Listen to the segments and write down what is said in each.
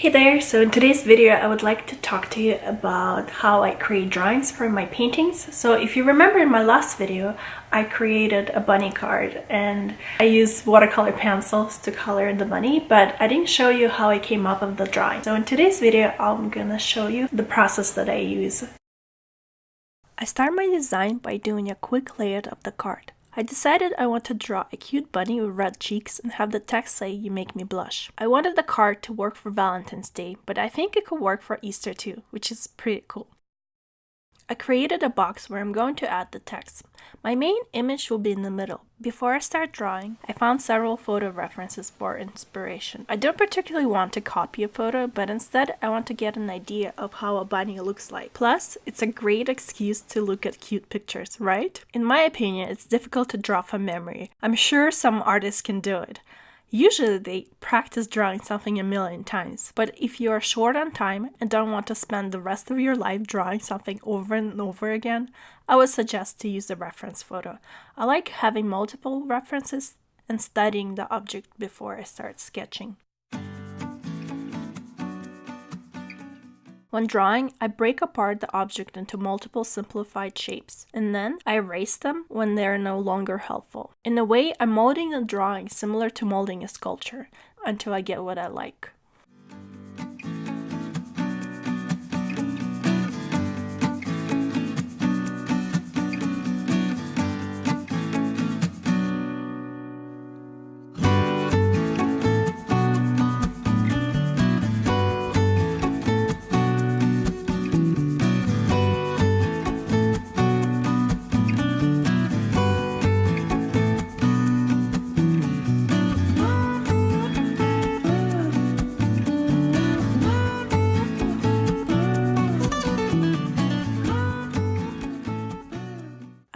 Hey there! So in today's video I would like to talk to you about how I create drawings for my paintings. So if you remember in my last video I created a bunny card and I used watercolor pencils to color the bunny, but I didn't show you how I came up with the drawing. So in today's video I'm gonna show you the process that I use. I start my design by doing a quick layout of the card. I decided I want to draw a cute bunny with red cheeks and have the text say, "You make me blush." I wanted the card to work for Valentine's Day, but I think it could work for Easter too, which is pretty cool. I created a box where I'm going to add the text. My main image will be in the middle. Before I start drawing, I found several photo references for inspiration. I don't particularly want to copy a photo, but instead I want to get an idea of how a bunny looks like. Plus, it's a great excuse to look at cute pictures, right? In my opinion, it's difficult to draw from memory. I'm sure some artists can do it. Usually they practice drawing something a million times, but if you are short on time and don't want to spend the rest of your life drawing something over and over again, I would suggest to use a reference photo. I like having multiple references and studying the object before I start sketching. When drawing, I break apart the object into multiple simplified shapes, and then I erase them when they are no longer helpful. In a way, I'm molding the drawing similar to molding a sculpture, until I get what I like.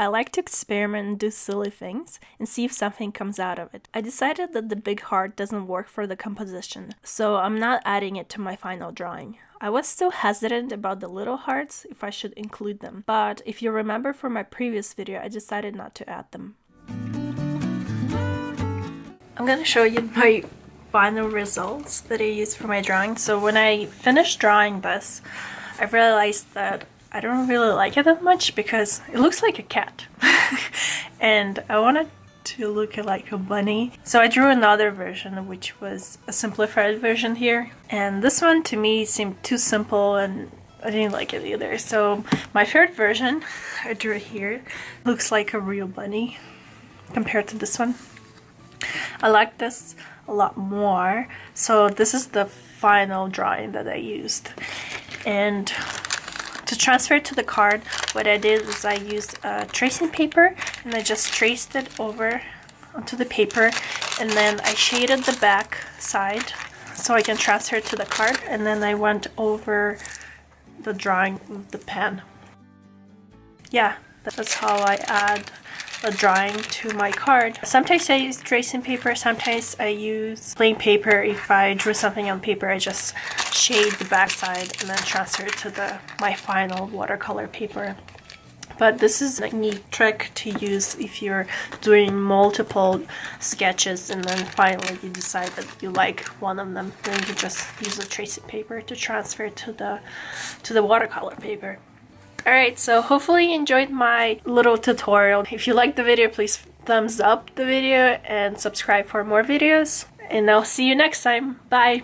I like to experiment and do silly things and see if something comes out of it. I decided that the big heart doesn't work for the composition, so I'm not adding it to my final drawing. I was still hesitant about the little hearts, if I should include them, but if you remember from my previous video, I decided not to add them. I'm gonna show you my final results that I used for my drawing. So when I finished drawing this, I realized that I don't really like it that much because it looks like a cat and I wanted to look like a bunny. So I drew another version, which was a simplified version here, and this one to me seemed too simple and I didn't like it either. So my third version I drew here looks like a real bunny compared to this one. I like this a lot more. So this is the final drawing that I used, and to transfer it to the card, what I did is I used tracing paper and I just traced it over onto the paper, and then I shaded the back side so I can transfer it to the card, and then I went over the drawing with the pen. Yeah, that's how I add a drawing to my card. Sometimes I use tracing paper, sometimes I use plain paper. If I drew something on paper, I just shade the back side and then transfer it to my final watercolor paper. But this is a neat trick to use if you're doing multiple sketches and then finally you decide that you like one of them. Then you just use the tracing paper to transfer it to the watercolor paper. Alright, so hopefully you enjoyed my little tutorial. If you liked the video, please thumbs up the video and subscribe for more videos. And I'll see you next time. Bye!